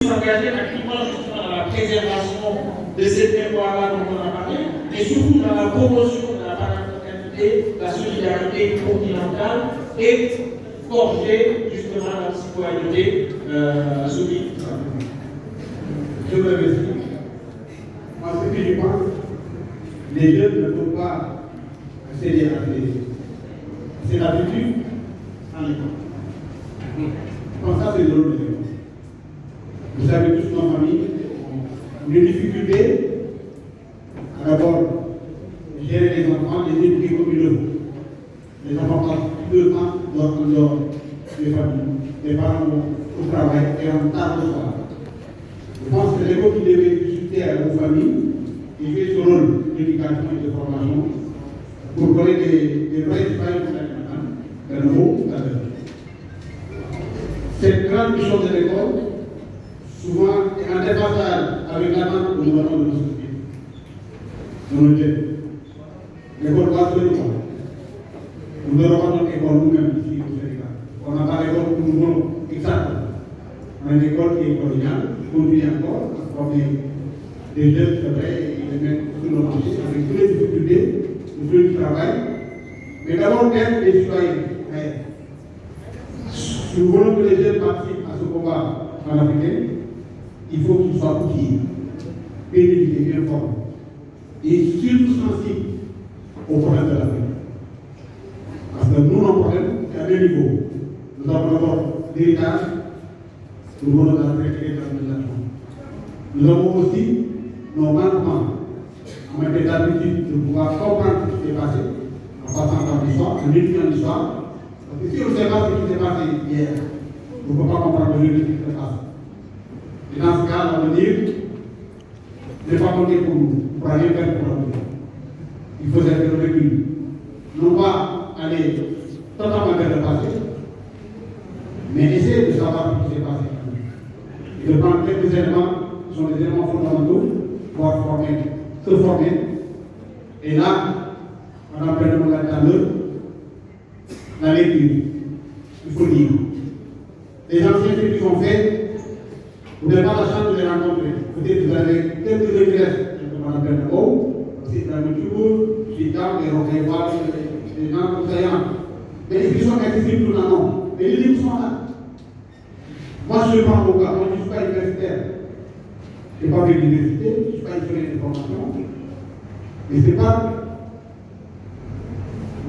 S'engager activement justement dans la préservation de cette mémoire-là dont on a parlé, et surtout dans la promotion de la parentalité, la solidarité continentale et forger justement la citoyenneté soumise. Je vous remercie. Moi, ce que je pense, les jeunes ne peuvent pas céder à c'est l'habitude en école. Je pense que ça, c'est le rôle de l'école. Vous savez tous nos familles ont une difficulté à d'abord gérer les enfants, les éduquer comme il le faut. Les enfants passent plus de temps en dehors des familles. Les parents vont au travail et en tard le soir. Je pense que l'école qui devait consulter à vos familles et jouer ce rôle d'éducation et de formation pour connaître des vrais citoyens de la nouveau. Cette grande mission de l'école, souvent, est en dépassage avec l'attente au gouvernement de nos sociétés. De nos jeunes. L'école va se faire. Nous n'aurons pas notre école nous-mêmes ici au Sénégal. On n'a pas l'école que nous voulons, exactement. On a une école qui est coloniale, qui continue encore à former des jeunes, c'est vrai, et les mettre sur le marché avec toutes les difficultés, le jeu du travail. Mais d'abord, être des citoyens. Si nous voulons que les jeunes participent à ce combat en africain, il faut qu'ils soient outillés, bien éduqués, bien formés, et surtout sensibles aux problèmes de l'Afrique. Parce que nous, nos problèmes, c'est à deux niveaux. Nous avons d'abord l'héritage, nous voulons la traité de l'organisation. Nous avons aussi nos manquements en matière d'habitude de pouvoir comprendre ce qui s'est passé, en passant par l'histoire, en étudiant l'histoire. Parce que si on ne sait pas ce qui s'est passé hier, on ne peut pas comprendre le jeu de ce qui s'est passé. Et dans ce cas, l'avenir n'est pas compté pour nous. Pour aller faire pour l'avenir. Il faut être le recul. Non pas aller totalement vers le passé, mais essayer de savoir ce qui s'est passé. Et de prendre quelques éléments qui sont des éléments fondamentaux pour se former. Et là, on a appelé tout à l'heure la lecture. Il faut lire. Les anciens, ce qu'ils ont fait, vous n'avez pas la chance de les rencontrer. Peut-être que vous avez quelques regrets, comme on appelle le haut, c'est dans le tour, Chicago, les Roquevois, les gens conseillants. Mais ils sont accessibles tout le temps. Mais les livres sont là. Moi, je ne suis pas avocat, moi, je ne suis pas universitaire. Je n'ai pas fait l'université, je ne suis pas historien de formation. Mais ce n'est pas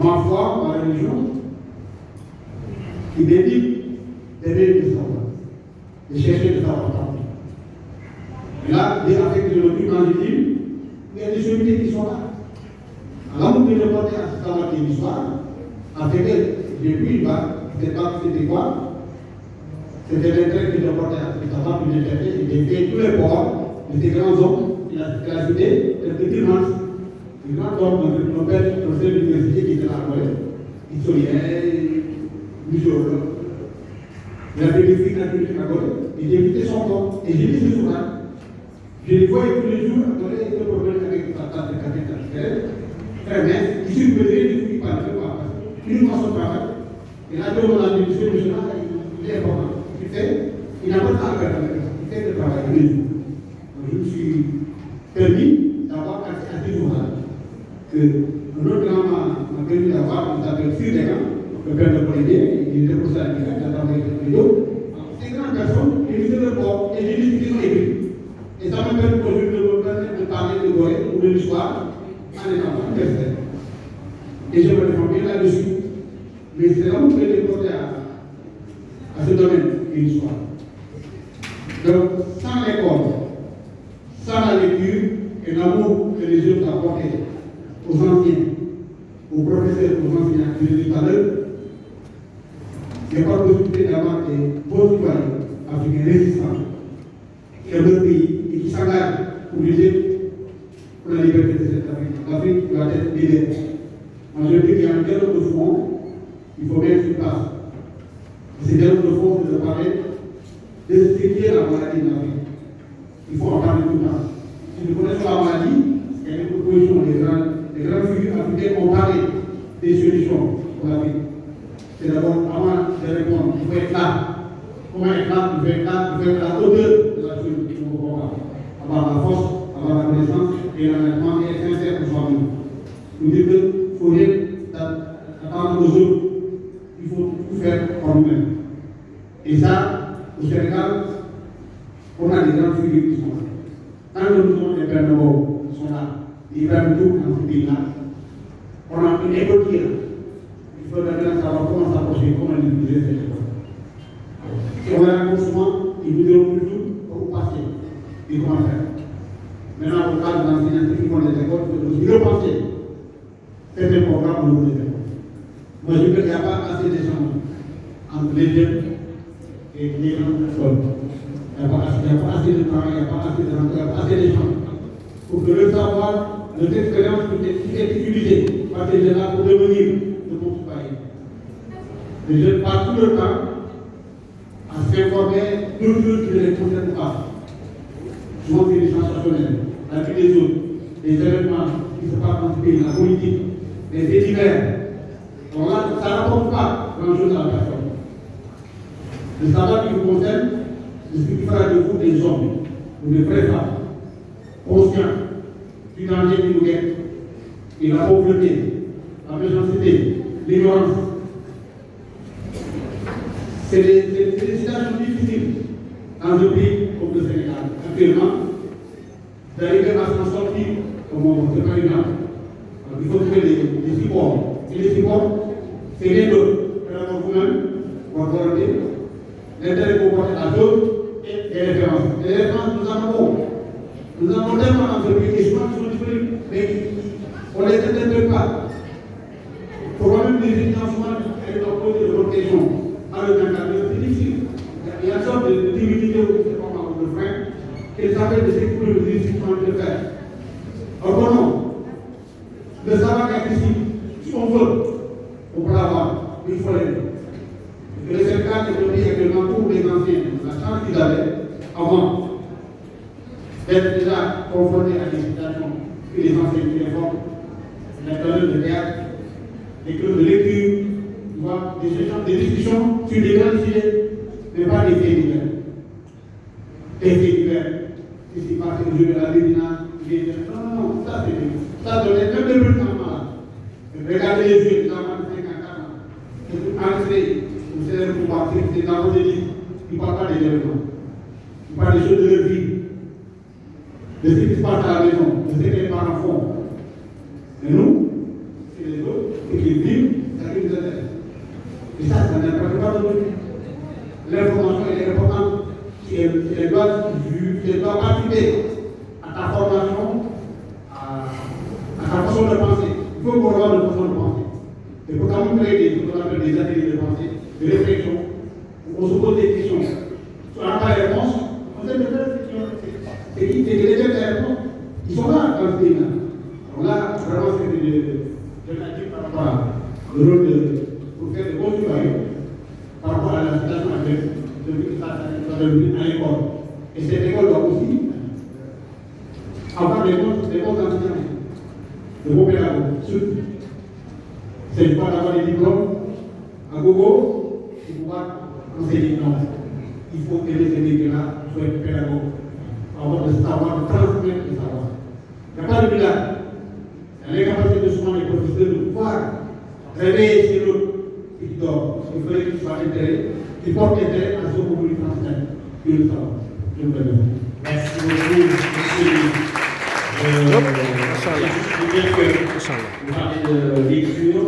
ma foi, ma religion, qui m'indique d'aimer le savoir, de chercher le savoir. Et là, avec le document de livre, il y a des unités qui sont là. Alors, vous pouvez reporter à ce savoir qui est l'histoire, avec j'ai vu, c'était pas c'était quoi. C'était l'intérêt qui reportait à ce savoir qui m'intéressait. J'ai fait tous les ports de ces grands hommes, il a cité des petits mans. Les grands hommes, nos pères, professeurs d'université qui étaient là à Corée, historiens, muséologues. Il a fait des frics à Corée, et j'ai invité son corps, et j'ai lu ce journal. Je les voyais tous les jours, à Corée, et le problème avec sa tasse de café traditionnelle, très mince, qui surveillait les fruits par le pas, uniquement son travail. Et là, tout le monde a dit, monsieur le journal, il est important. Il fait, il n'a pas de temps à faire avec ça, il fait le travail tous les jours. Donc, je me suis permis d'avoir accès à ce journal. Que un autre grand m'a permis d'avoir, il s'appelle Sir le père de Polynier, il était pour ça à l'hiver, il a travaillé avec les autres. Ces grandes personnes, ils lisaient le corps et j'ai lu ce qu'ils ont écrit. Et ça m'a permis aujourd'hui de parler de Gorée ou de l'histoire en étant universitaire. Et je me défends bien là-dessus. Mais c'est là où je vais déporter à ce domaine de l'histoire. Donc, sans l'école, sans la lecture et l'amour que les jeunes apportent aux anciens, aux professeurs, aux enseignants, je l'ai dit tout à l'heure, il n'y a pas de possibilité d'avoir des bons citoyens africains résistants qui aiment leur pays et qui s'engagent pour lutter pour la liberté de cette Afrique. L'Afrique doit être libérée. Moi, je dis qu'il y a un dialogue de fond, il faut mettre sur place. Et ce dialogue de fond, c'est de parler de ce qui est la maladie de l'Afrique. Il faut en parler tout le temps. Si nous connaissons la maladie, il y a des propositions, les grandes figures africaines ont parlé des solutions pour l'Afrique. C'est d'abord, avant de répondre, il faut être là. Comment être là? Il faut être là, il faut être à la hauteur de la On a des grandes figures qui sont là. Quand nous avons des pères nouveaux qui sont là, des pères nouveaux dans ce pays-là, on a une école qui est là. Il faut maintenant savoir comment s'approcher, comment utiliser cette école. Et on a un consommant, ils nous diront toujours pour passer et comment faire. Maintenant, au cadre d'enseignants qui font les écoles, il faut aussi repenser certains programmes au niveau des écoles. Moi, je veux qu'il n'y a pas assez d'échanges entre les jeunes et les grandes personnes. Il n'y a pas assez de temps, il n'y a pas assez de rencontres, il n'y a pas assez d'échanges. Pour que le savoir, notre expérience peut être utilisée par ces jeunes-là pour devenir de bons citoyens. Les jeunes passent tout le temps à s'informer d'autres choses qui ne les concernent pas. Souvent, c'est des sensationnels, la vie des autres, les événements qui se passent dans ce pays, la politique, les faits divers. Donc là, ça ne rapporte pas grand-chose à la personne. Le savoir qui vous concerne, c'est ce qui fera de vous des hommes, ou des vraies femmes, conscients du danger qui nous guette, et la pauvreté, la méchanceté, l'ignorance. C'est des situations difficiles dans un pays comme le Sénégal. Actuellement, d'arriver à s'en sortir, comme on ne sait pas évident. Il faut trouver des supports. Et les supports, c'est les deux. Alors vous-même, votre volonté, l'intérêt que vous portez à d'autres et les références. Les références, nous en avons. Nous en avons tellement dans ce pays, et je pense qu'ils sont disponibles, mais on ne les interprète pas. Pour moi-même, les étudiants, souvent, elles doivent poser de bonnes questions. Alors, c'est difficile. Il y a une sorte de timidité ou de frein qu'ils appellent de s'exprimer de difficilement de faire. Or, non. Le savoir est ici. Si on veut, on peut l'avoir. Il faut l'aider. Le Sénégal est donné actuellement pour les anciens, la chance qu'ils avaient avant d'être déjà confrontés à des situations que les anciens qui les font, les périodes de théâtre, les clubs de lecture, des discussions sur des grands sujets, mais pas des faits divers. Des faits divers, ce qui s'est passé au jeu de la Bédina, non, ça c'est ça donne même de plus en mal. Regardez les yeux des enfants de 54 ans, entrer au célèbre pouvoir, c'est dans vos élites, ils ne parlent pas des événements, ils parlent des choses de leur vie, de ce qui se passe à la maison, de ce que les parents font. Mais nous, c'est les autres, et qui vivent, ça qui nous intéresse. Et ça n'importe pas de nous. L'information est importante. Si elle doit participer à ta formation, à ta façon de penser. Il faut qu'on ait une façon de penser. Et pour quand même créer ce qu'on appelle des ateliers de pensée, de réflexion, où on se pose des questions. Si on n'a pas les réponses, on sait peut-être c'est qui c'est les réponses. Ils sont là dans ce pays-là. Donc là, vraiment, c'est par rapport à le rôle pour faire de bons citoyens par rapport à la situation actuelle depuis que ça a devenu à l'école. Et cette école doit aussi avoir des bons enseignants, de bons pédagogues, surtout. C'est pas d'avoir des diplômes à gogo et pouvoir enseigner. Non. Il faut que les élèves-là soient pédagogues, avoir le savoir, de transmettre le savoir. Il n'y a pas de millage. Il y a l'incapacité de souvent les professeurs de pouvoir réveiller chez l'autre qui dort. Il faudrait qu'il soit intérêt, qu'il porte intérêt à ce que vous lui transmettez. Que le savoir. Je vous remercie. Merci beaucoup, monsieur. Je veux dire que vous parlez de lecture.